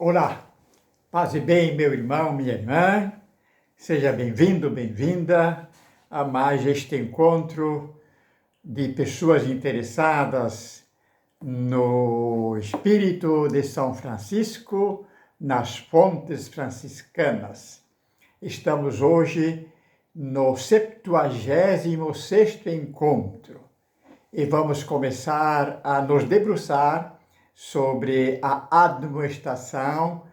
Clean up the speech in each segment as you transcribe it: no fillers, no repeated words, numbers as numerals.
Olá, paz e bem, meu irmão, minha irmã, seja bem-vindo, bem-vinda a mais este encontro de pessoas interessadas no espírito de São Francisco, nas fontes franciscanas. Estamos hoje no 76º encontro e vamos começar a nos debruçar sobre a admoestação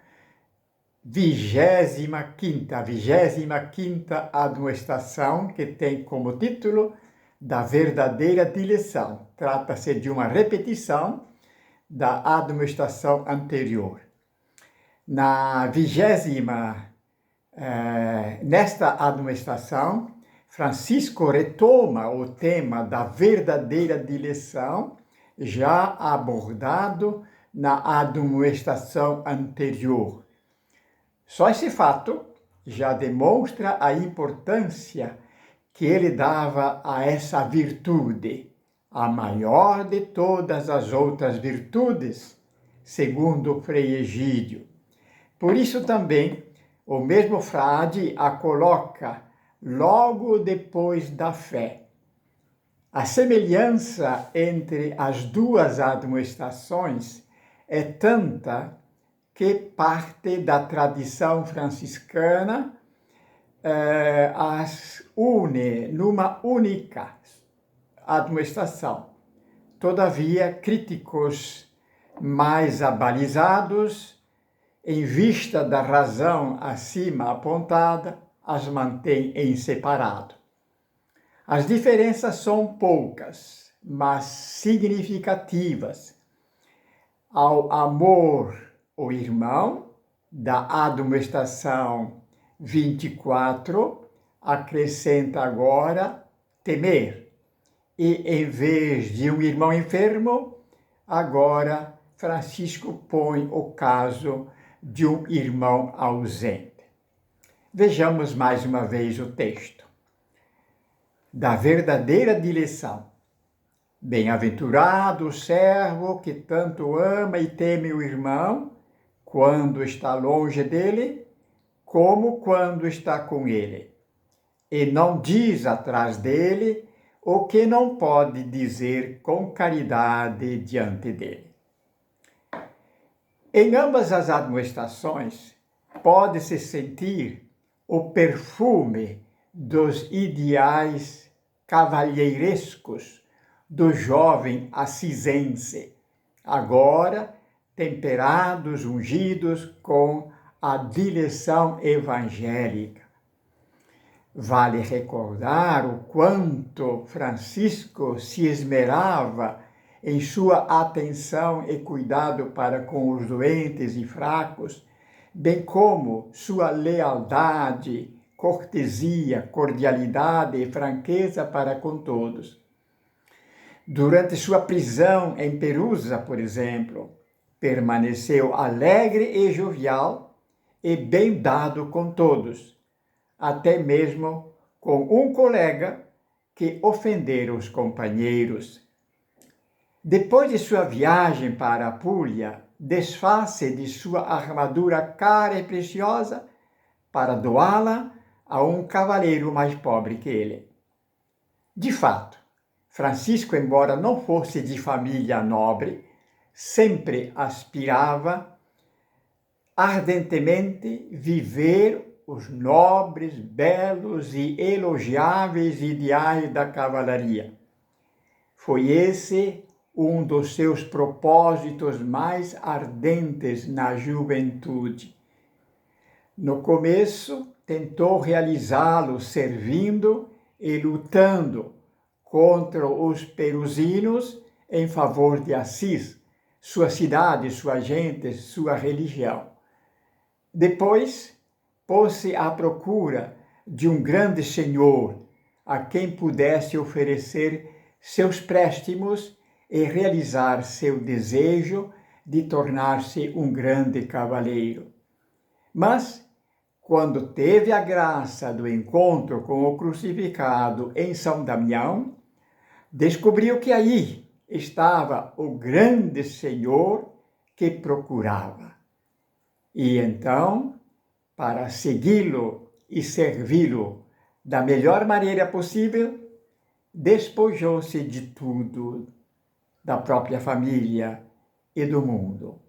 25ª admoestação, que tem como título da verdadeira dileção. Trata-se de uma repetição da admoestação anterior. Nesta admoestação, Francisco retoma o tema da verdadeira dileção, já abordado na admoestação anterior. Só esse fato já demonstra a importância que ele dava a essa virtude, a maior de todas as outras virtudes, segundo Frei Egídio. Por isso também, o mesmo frade a coloca logo depois da fé. A semelhança entre as duas admoestações é tanta que parte da tradição franciscana as une numa única admoestação. Todavia, críticos mais abalizados, em vista da razão acima apontada, as mantêm em separado. As diferenças são poucas, mas significativas. Ao amor o irmão, da admoestação 24, acrescenta agora temer. E em vez de um irmão enfermo, agora Francisco põe o caso de um irmão ausente. Vejamos mais uma vez o texto. Da verdadeira dileção. Bem-aventurado o servo que tanto ama e teme o irmão, quando está longe dele, como quando está com ele. E não diz atrás dele o que não pode dizer com caridade diante dele. Em ambas as admoestações, pode-se sentir o perfume dos ideais cavalheirescos do jovem assisense, agora temperados, ungidos com a dileção evangélica. Vale recordar o quanto Francisco se esmerava em sua atenção e cuidado para com os doentes e fracos, bem como sua lealdade, cortesia, cordialidade e franqueza para com todos. Durante sua prisão em Perusa, por exemplo, permaneceu alegre e jovial e bem dado com todos, até mesmo com um colega que ofendera os companheiros. Depois de sua viagem para a Puglia, desfaz-se de sua armadura cara e preciosa para doá-la a um cavaleiro mais pobre que ele. De fato, Francisco, embora não fosse de família nobre, sempre aspirava ardentemente viver os nobres, belos e elogiáveis ideais da cavalaria. Foi esse um dos seus propósitos mais ardentes na juventude. No começo, tentou realizá-lo servindo e lutando contra os perusinos em favor de Assis, sua cidade, sua gente, sua religião. Depois, pôs-se à procura de um grande senhor a quem pudesse oferecer seus préstimos e realizar seu desejo de tornar-se um grande cavaleiro. Mas, quando teve a graça do encontro com o crucificado em São Damião, descobriu que aí estava o grande Senhor que procurava. E então, para segui-lo e servi-lo da melhor maneira possível, despojou-se de tudo, da própria família e do mundo,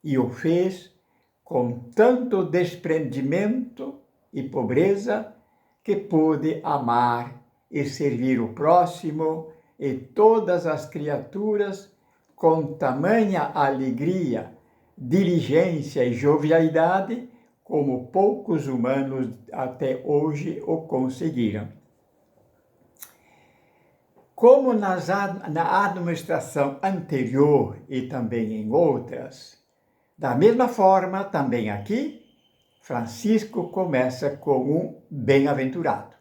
e o fez com tanto desprendimento e pobreza que pôde amar e servir o próximo e todas as criaturas com tamanha alegria, diligência e jovialidade como poucos humanos até hoje o conseguiram. Como na administração anterior e também em outras, da mesma forma, também aqui, Francisco começa com um bem-aventurado.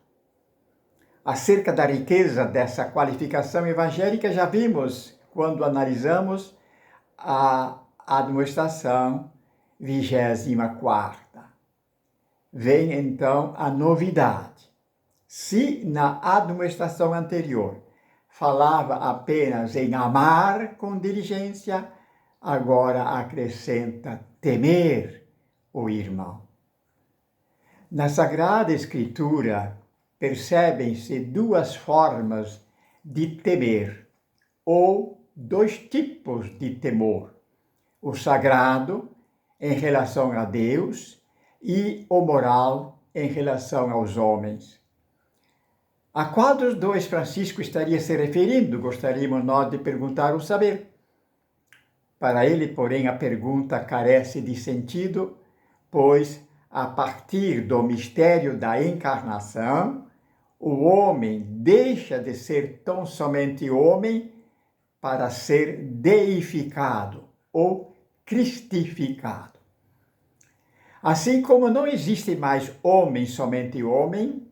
Acerca da riqueza dessa qualificação evangélica, já vimos quando analisamos a administração 24ª. Vem então a novidade. Se na administração anterior falava apenas em amar com diligência, agora acrescenta temer o irmão. Na Sagrada Escritura, percebem-se duas formas de temer, ou dois tipos de temor: o sagrado em relação a Deus e o moral em relação aos homens. A qual dos dois Francisco estaria se referindo? Gostaríamos nós de perguntar o saber. Para ele, porém, a pergunta carece de sentido, pois, a partir do mistério da encarnação, o homem deixa de ser tão somente homem para ser deificado ou cristificado. Assim como não existe mais homem somente homem,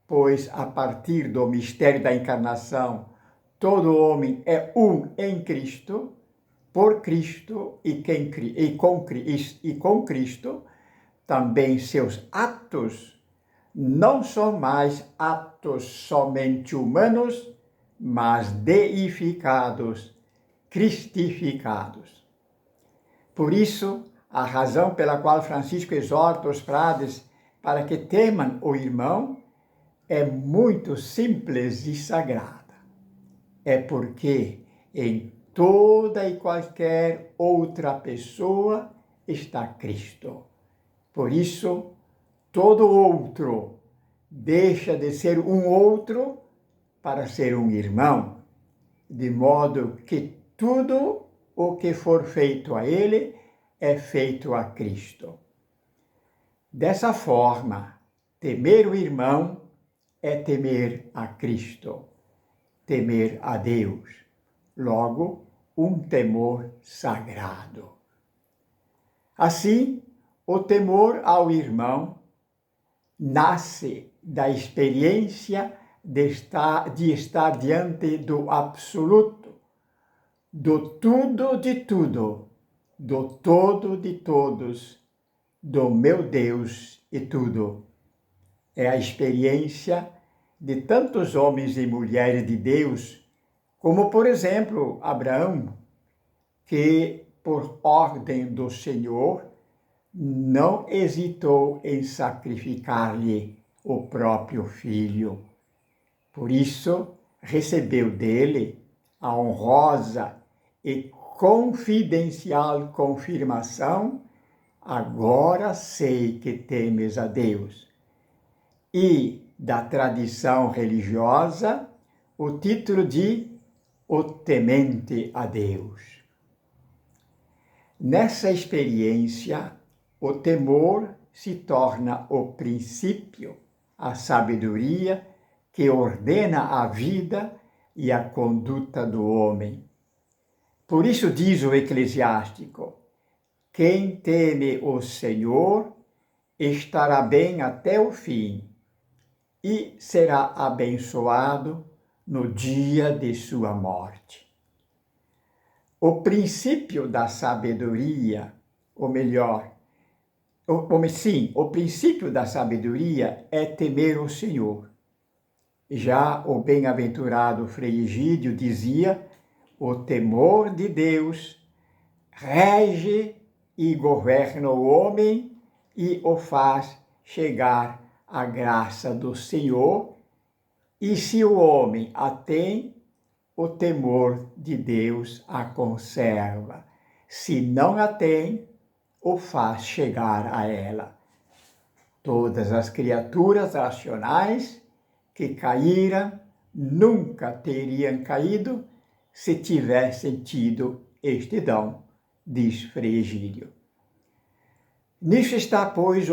pois a partir do mistério da encarnação, todo homem é um em Cristo, por Cristo e com Cristo, também seus atos não são mais atos somente humanos, mas deificados, cristificados. Por isso, a razão pela qual Francisco exorta os frades para que temam o irmão é muito simples e sagrada. É porque em toda e qualquer outra pessoa está Cristo. Por isso, todo outro deixa de ser um outro para ser um irmão, de modo que tudo o que for feito a ele é feito a Cristo. Dessa forma, temer o irmão é temer a Cristo, temer a Deus. Logo, um temor sagrado. Assim, o temor ao irmão nasce da experiência de estar diante do absoluto, do tudo de tudo, do todo de todos, do meu Deus e tudo. É a experiência de tantos homens e mulheres de Deus, como, por exemplo, Abraão, que, por ordem do Senhor, não hesitou em sacrificar-lhe o próprio filho. Por isso, recebeu dele a honrosa e confidencial confirmação: agora sei que temes a Deus. E, da tradição religiosa, o título de o temente a Deus. Nessa experiência, o temor se torna o princípio, a sabedoria que ordena a vida e a conduta do homem. Por isso diz o eclesiástico: quem teme o Senhor estará bem até o fim e será abençoado no dia de sua morte. O princípio da sabedoria, ou melhor, o princípio da sabedoria é temer o Senhor. Já o bem-aventurado Frei Egídio dizia: o temor de Deus rege e governa o homem e o faz chegar à graça do Senhor. E se o homem a tem, o temor de Deus a conserva. Se não a tem, o faz chegar a ela. Todas as criaturas racionais que caíram nunca teriam caído se tivessem tido este dom, diz Frei Egídio. Nisso está, pois,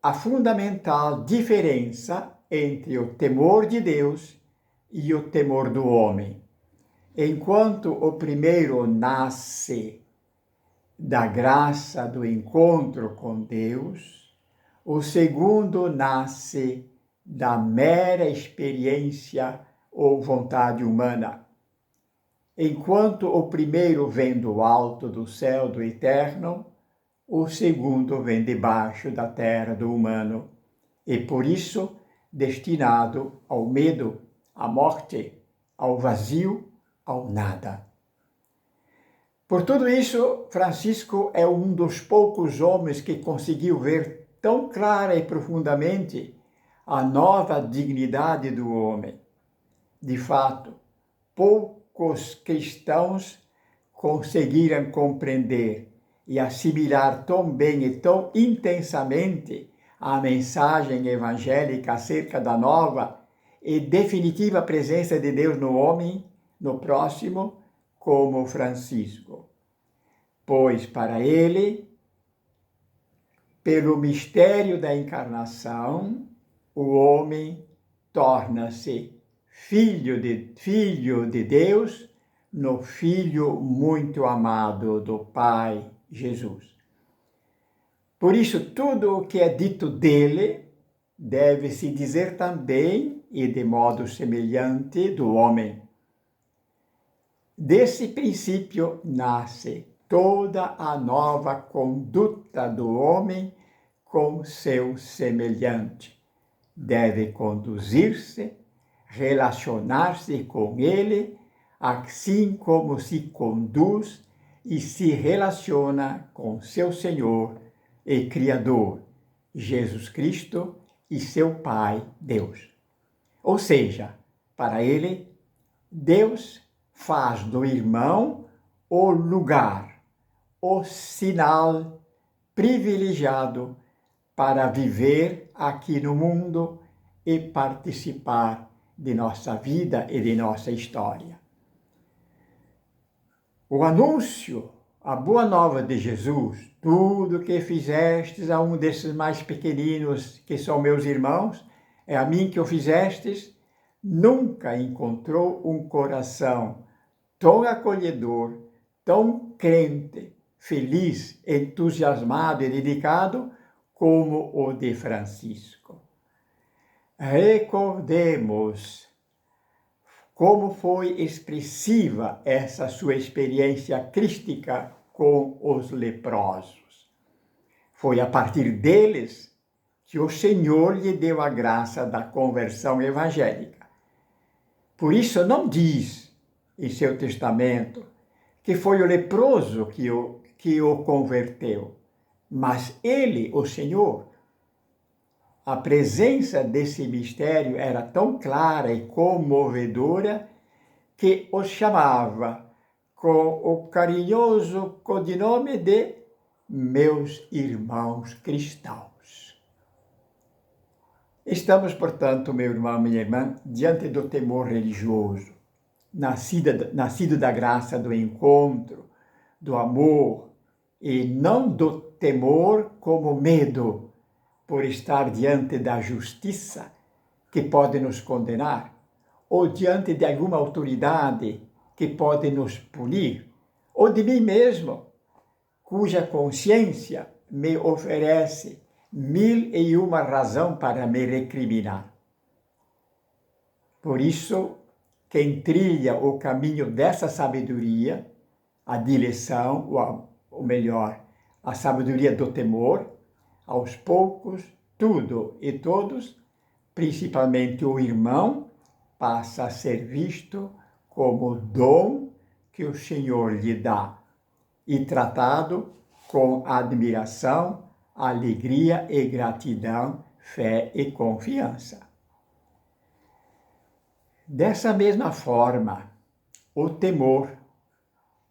a fundamental diferença entre o temor de Deus e o temor do homem. Enquanto o primeiro nasce da graça do encontro com Deus, o segundo nasce da mera experiência ou vontade humana. Enquanto o primeiro vem do alto do céu do eterno, o segundo vem debaixo da terra do humano, e por isso destinado ao medo, à morte, ao vazio, ao nada. Por tudo isso, Francisco é um dos poucos homens que conseguiu ver tão clara e profundamente a nova dignidade do homem. De fato, poucos cristãos conseguiram compreender e assimilar tão bem e tão intensamente a mensagem evangélica acerca da nova e definitiva presença de Deus no homem, no próximo, como Francisco. Pois para ele, pelo mistério da encarnação, o homem torna-se filho de Deus, no Filho muito amado do Pai, Jesus. Por isso, tudo o que é dito dele deve-se dizer também, e de modo semelhante, do homem. Desse princípio nasce toda a nova conduta do homem com seu semelhante. Deve conduzir-se, relacionar-se com ele, assim como se conduz e se relaciona com seu Senhor e Criador, Jesus Cristo, e seu Pai, Deus. Ou seja, para ele, Deus faz do irmão o lugar, o sinal privilegiado para viver aqui no mundo e participar de nossa vida e de nossa história. O anúncio, a boa nova de Jesus, tudo que fizestes a um desses mais pequeninos, que são meus irmãos, é a mim que o fizestes, nunca encontrou um coração tão acolhedor, tão crente, feliz, entusiasmado e dedicado como o de Francisco. Recordemos como foi expressiva essa sua experiência crística com os leprosos. Foi a partir deles que o Senhor lhe deu a graça da conversão evangélica. Por isso não diz em seu testamento que foi o leproso que o converteu, mas ele, o Senhor. A presença desse mistério era tão clara e comovedora que os chamava com o carinhoso codinome de meus irmãos cristãos. Estamos, portanto, meu irmão, minha irmã, diante do temor religioso, nascido da graça do encontro, do amor, e não do temor como medo, por estar diante da justiça que pode nos condenar, ou diante de alguma autoridade que pode nos punir, ou de mim mesmo, cuja consciência me oferece 1001 razão para me recriminar. Por isso, quem trilha o caminho dessa sabedoria, a direção, ou melhor, a sabedoria do temor, aos poucos, tudo e todos, principalmente o irmão, passa a ser visto como dom que o Senhor lhe dá e tratado com admiração, alegria e gratidão, fé e confiança. Dessa mesma forma, o temor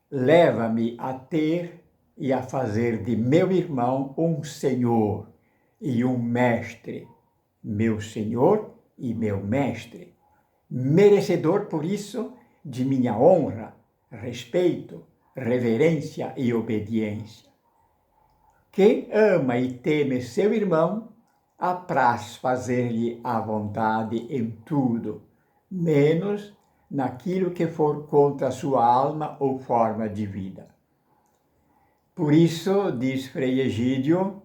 leva-me a ter e a fazer de meu irmão um senhor e um mestre, meu senhor e meu mestre, merecedor, por isso, de minha honra, respeito, reverência e obediência. Quem ama e teme seu irmão, apraz fazer-lhe a vontade em tudo, menos naquilo que for contra a sua alma ou forma de vida. Por isso, diz Frei Egídio,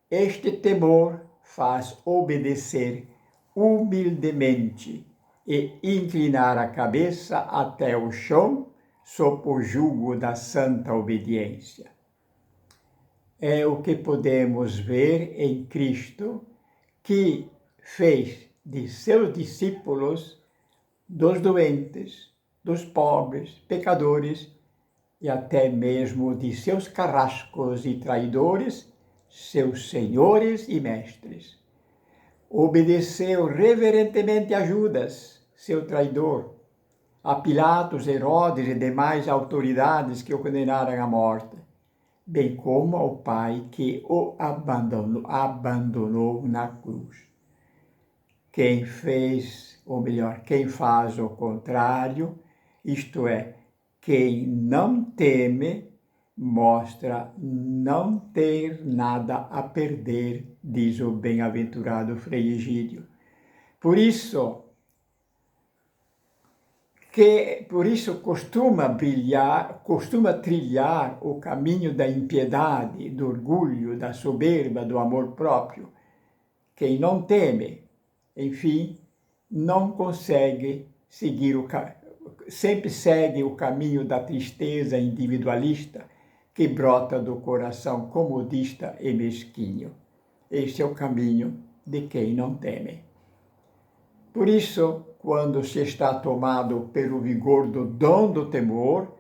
este temor faz obedecer humildemente e inclinar a cabeça até o chão sob o jugo da santa obediência. É o que podemos ver em Cristo, que fez de seus discípulos, dos doentes, dos pobres, pecadores e até mesmo de seus carrascos e traidores, seus senhores e mestres. Obedeceu reverentemente a Judas, seu traidor, a Pilatos, Herodes e demais autoridades que o condenaram à morte, bem como ao Pai que o abandonou na cruz. Quem fez, ou melhor, quem faz o contrário, isto é, quem não teme, mostra não ter nada a perder, diz o bem-aventurado Frei Egídio. Por isso costuma trilhar o caminho da impiedade, do orgulho, da soberba, do amor próprio. Quem não teme, enfim, não consegue seguir sempre segue o caminho da tristeza individualista que brota do coração comodista e mesquinho. Este é o caminho de quem não teme. Por isso, quando se está tomado pelo vigor do dom do temor,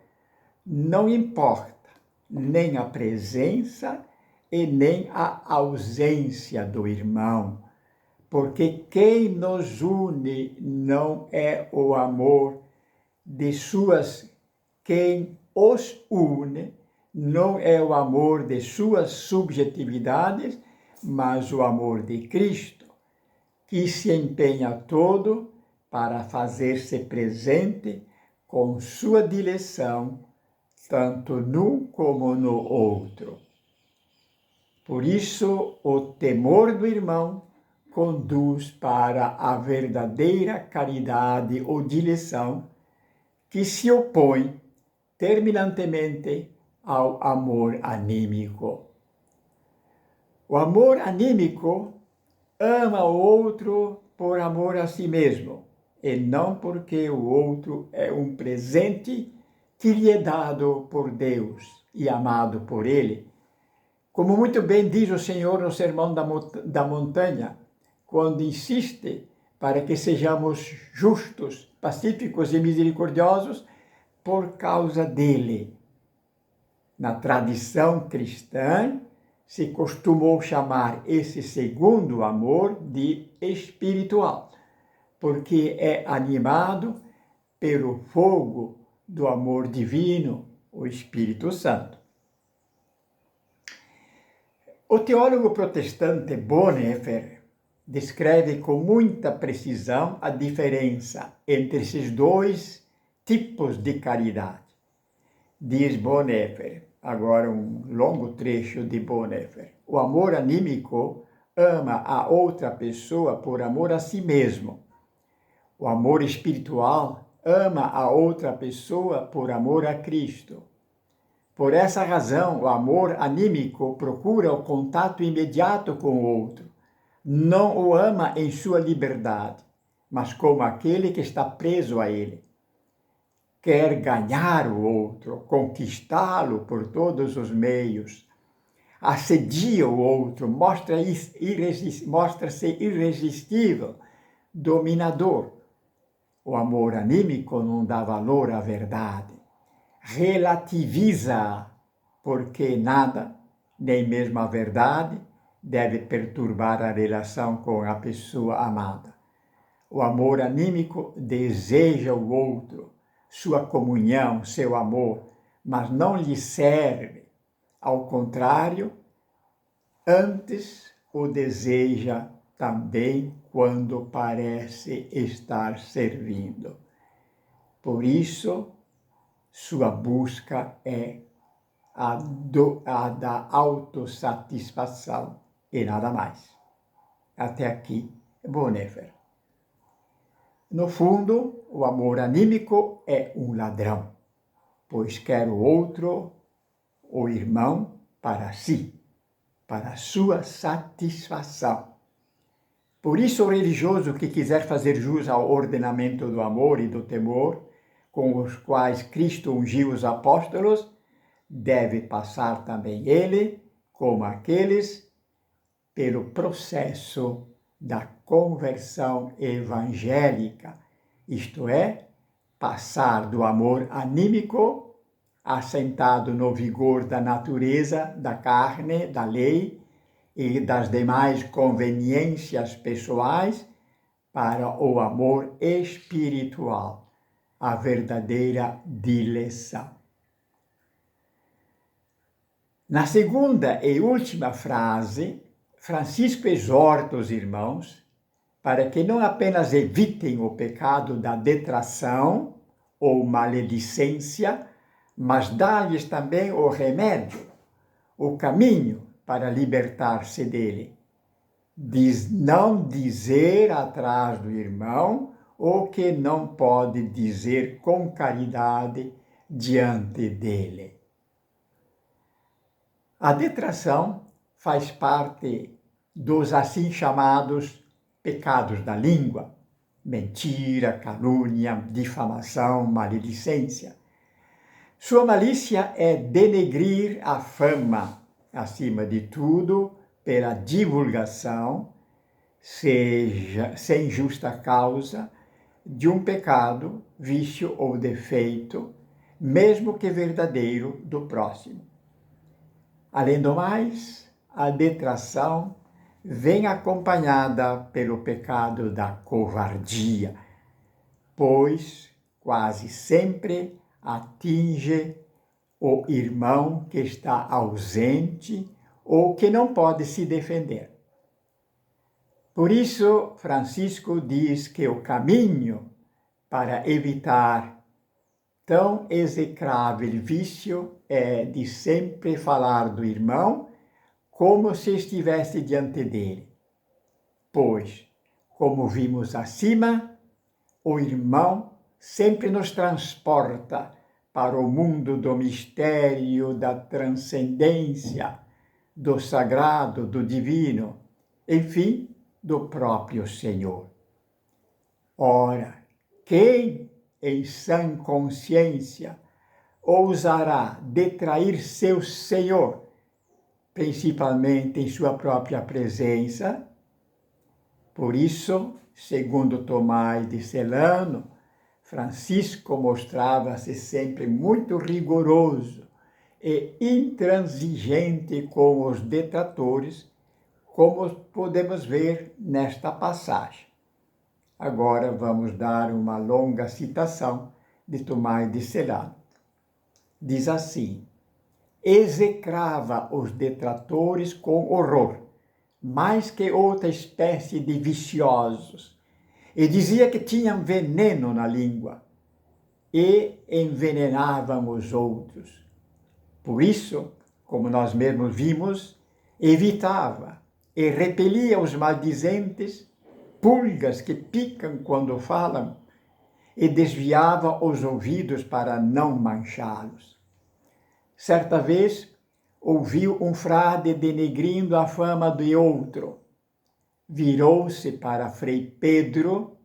não importa nem a presença e nem a ausência do irmão, porque quem nos une não é o amor de quem os une não é o amor de suas subjetividades, mas o amor de Cristo, que se empenha todo para fazer-se presente com sua direção, tanto num como no outro. Por isso, o temor do irmão conduz para a verdadeira caridade ou direção, que se opõe terminantemente ao amor anímico. O amor anímico ama o outro por amor a si mesmo, e não porque o outro é um presente que lhe é dado por Deus e amado por Ele. Como muito bem diz o Senhor no Sermão da Montanha, quando insiste para que sejamos justos, pacíficos e misericordiosos por causa dele. Na tradição cristã, se costumou chamar esse segundo amor de espiritual, porque é animado pelo fogo do amor divino, o Espírito Santo. O teólogo protestante Bonhoeffer descreve com muita precisão a diferença entre esses dois tipos de caridade. Diz Bonhoeffer, agora um longo trecho de Bonhoeffer: o amor anímico ama a outra pessoa por amor a si mesmo. O amor espiritual ama a outra pessoa por amor a Cristo. Por essa razão, o amor anímico procura o contato imediato com o outro. Não o ama em sua liberdade, mas como aquele que está preso a ele. Quer ganhar o outro, conquistá-lo por todos os meios. Assedia o outro, mostra-se irresistível, dominador. O amor anímico não dá valor à verdade. Relativiza-a, porque nada, nem mesmo a verdade, deve perturbar a relação com a pessoa amada. O amor anímico deseja o outro, sua comunhão, seu amor, mas não lhe serve. Ao contrário, antes o deseja também quando parece estar servindo. Por isso, sua busca é a da autossatisfação e nada mais. Até aqui, Bonhoeffer. No fundo, o amor anímico é um ladrão, pois quer o outro, o irmão, para si, para sua satisfação. Por isso, o religioso que quiser fazer jus ao ordenamento do amor e do temor, com os quais Cristo ungiu os apóstolos, deve passar também ele, como aqueles, pelo processo da conversão evangélica, isto é, passar do amor anímico, assentado no vigor da natureza, da carne, da lei e das demais conveniências pessoais, para o amor espiritual, a verdadeira dileção. Na segunda e última frase, Francisco exorta os irmãos para que não apenas evitem o pecado da detração ou maledicência, mas dá-lhes também o remédio, o caminho para libertar-se dele. Não dizer atrás do irmão o que não pode dizer com caridade diante dele. A detração faz parte dos assim chamados pecados da língua, mentira, calúnia, difamação, maledicência. Sua malícia é denegrir a fama, acima de tudo, pela divulgação, seja sem justa causa, de um pecado, vício ou defeito, mesmo que verdadeiro, do próximo. Além do mais, a detração vem acompanhada pelo pecado da covardia, pois quase sempre atinge o irmão que está ausente ou que não pode se defender. Por isso, Francisco diz que o caminho para evitar tão execrável vício é de sempre falar do irmão como se estivesse diante dele. Pois, como vimos acima, o irmão sempre nos transporta para o mundo do mistério, da transcendência, do sagrado, do divino, enfim, do próprio Senhor. Ora, quem em sã consciência ousará detrair seu Senhor, principalmente em sua própria presença? Por isso, segundo Tomás de Celano, Francisco mostrava-se sempre muito rigoroso e intransigente com os detratores, como podemos ver nesta passagem. Agora vamos dar uma longa citação de Tomás de Celano. Diz assim: execrava os detratores com horror, mais que outra espécie de viciosos, e dizia que tinham veneno na língua e envenenavam os outros. Por isso, como nós mesmos vimos, evitava e repelia os maldizentes, pulgas que picam quando falam, e desviava os ouvidos para não manchá-los. Certa vez, ouviu um frade denegrindo a fama de outro. Virou-se para Frei Pedro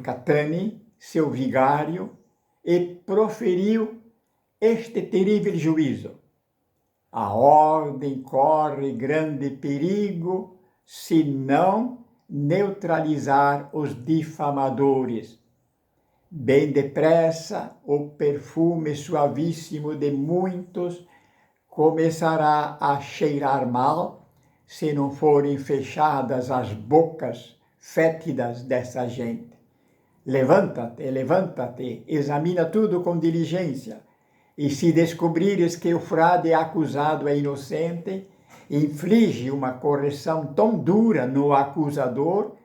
Catani, seu vigário, e proferiu este terrível juízo: a ordem corre grande perigo se não neutralizar os difamadores. Bem depressa, o perfume suavíssimo de muitos começará a cheirar mal se não forem fechadas as bocas fétidas dessa gente. Levanta-te, levanta-te, examina tudo com diligência, e se descobrires que o frade acusado é inocente, inflige uma correção tão dura no acusador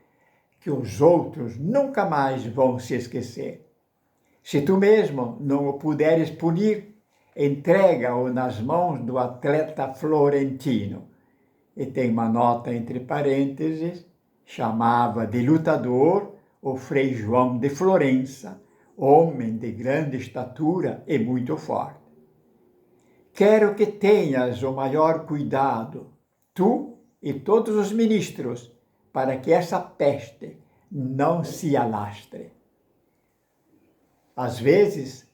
que os outros nunca mais vão se esquecer. Se tu mesmo não o puderes punir, entrega-o nas mãos do atleta florentino. E tem uma nota entre parênteses, chamava de lutador o Frei João de Florença, homem de grande estatura e muito forte. Quero que tenhas o maior cuidado, tu e todos os ministros, para que essa peste não se alastre. Às vezes,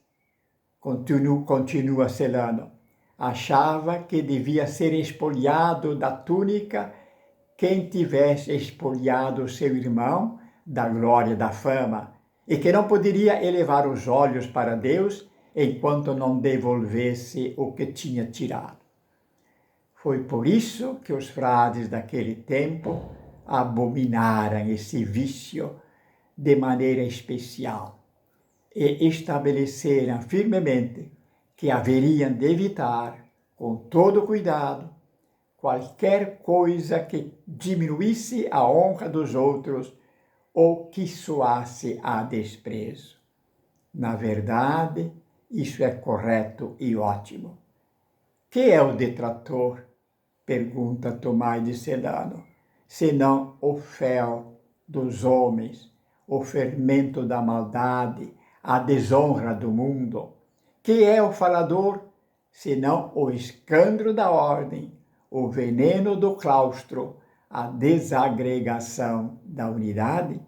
continua Celano, achava que devia ser expoliado da túnica quem tivesse expoliado seu irmão da glória da fama, e que não poderia elevar os olhos para Deus enquanto não devolvesse o que tinha tirado. Foi por isso que os frades daquele tempo abominaram esse vício de maneira especial e estabeleceram firmemente que haveriam de evitar, com todo cuidado, qualquer coisa que diminuísse a honra dos outros ou que soasse a desprezo. Na verdade, isso é correto e ótimo. Que é o detrator? Pergunta Tomás de Celano, senão o fel dos homens, o fermento da maldade, a desonra do mundo. Que é o falador, senão o escândalo da ordem, o veneno do claustro, a desagregação da unidade?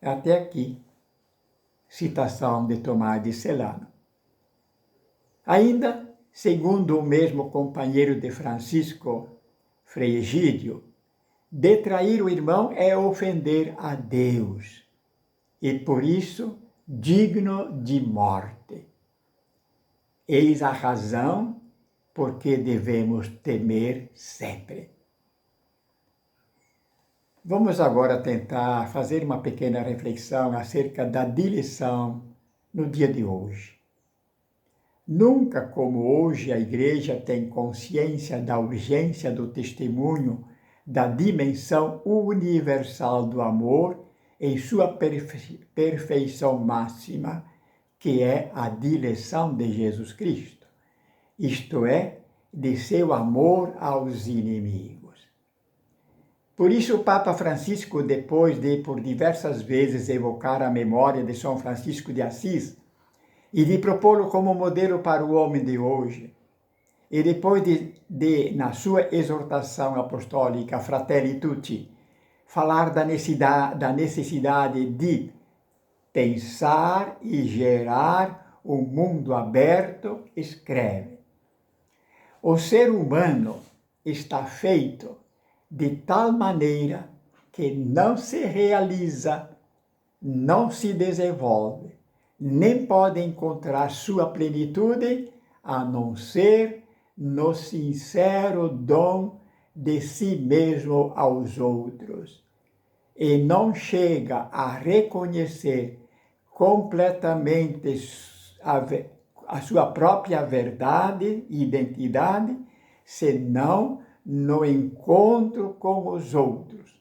Até aqui, citação de Tomás de Celano. Ainda, segundo o mesmo companheiro de Francisco, Frei Egídio, detrair o irmão é ofender a Deus e, por isso, digno de morte. Eis a razão por que devemos temer sempre. Vamos agora tentar fazer uma pequena reflexão acerca da dileção no dia de hoje. Nunca como hoje a Igreja tem consciência da urgência do testemunho da dimensão universal do amor em sua perfeição máxima, que é a dileção de Jesus Cristo, isto é, de seu amor aos inimigos. Por isso, o Papa Francisco, depois de por diversas vezes evocar a memória de São Francisco de Assis e de propô-lo como modelo para o homem de hoje, e depois na sua exortação apostólica Fratelli Tutti, falar da necessidade de pensar e gerar um mundo aberto, escreve: o ser humano está feito de tal maneira que não se realiza, não se desenvolve, nem pode encontrar sua plenitude a não ser no sincero dom de si mesmo aos outros, e não chega a reconhecer completamente a sua própria verdade e identidade, senão no encontro com os outros.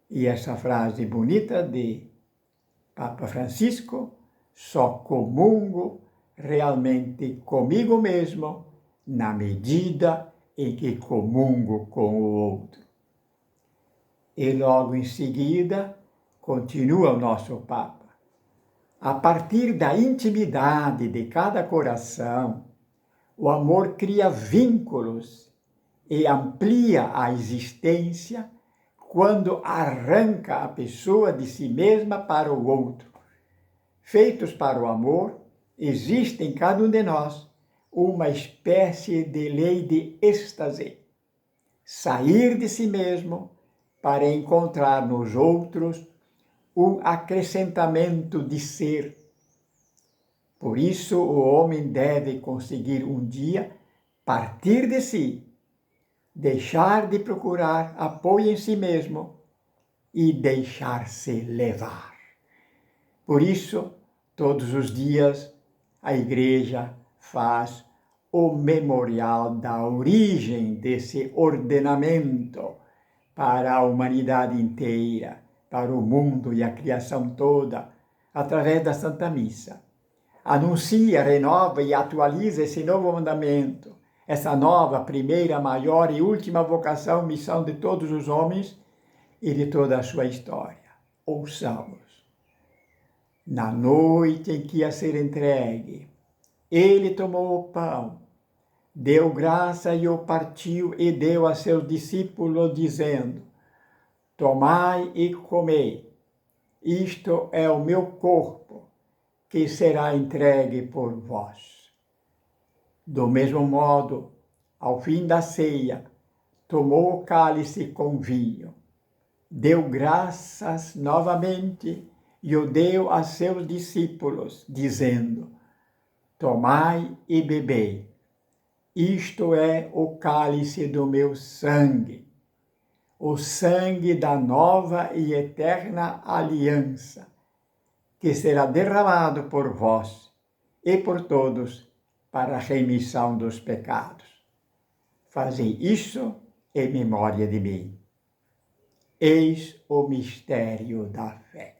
E essa frase bonita de Papa Francisco: só comungo realmente comigo mesmo na medida em que comungo com o outro. E logo em seguida, continua o nosso Papa: a partir da intimidade de cada coração, o amor cria vínculos e amplia a existência quando arranca a pessoa de si mesma para o outro. Feitos para o amor, existe em cada um de nós uma espécie de lei de êxtase. Sair de si mesmo para encontrar nos outros um acrescentamento de ser. Por isso, o homem deve conseguir um dia partir de si, deixar de procurar apoio em si mesmo e deixar-se levar. Por isso, todos os dias, a Igreja faz o memorial da origem desse ordenamento para a humanidade inteira, para o mundo e a criação toda, através da Santa Missa. Anuncia, renova e atualiza esse novo mandamento, essa nova, primeira, maior e última vocação, missão de todos os homens e de toda a sua história. Ouçamos. Na noite em que ia ser entregue, ele tomou o pão, deu graça e o partiu e deu a seus discípulos, dizendo: tomai e comei, isto é o meu corpo, que será entregue por vós. Do mesmo modo, ao fim da ceia, tomou o cálice com vinho, deu graças novamente e o deu a seus discípulos, dizendo: tomai e bebei, isto é o cálice do meu sangue, o sangue da nova e eterna aliança, que será derramado por vós e por todos para a remissão dos pecados. Fazei isso em memória de mim. Eis o mistério da fé.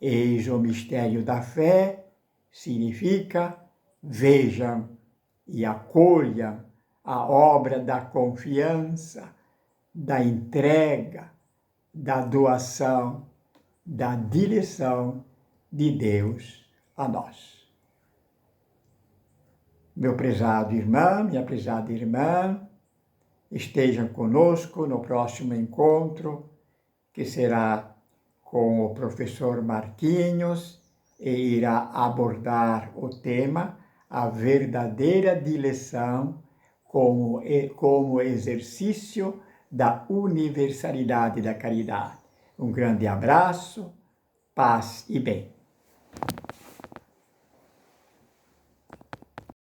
Eis o mistério da fé significa: vejam e acolham a obra da confiança, da entrega, da doação, da direção de Deus a nós. Meu prezado irmão, minha prezada irmã, estejam conosco no próximo encontro, que será com o professor Marquinhos, e irá abordar o tema a verdadeira dileção como exercício da universalidade da caridade. Um grande abraço, paz e bem.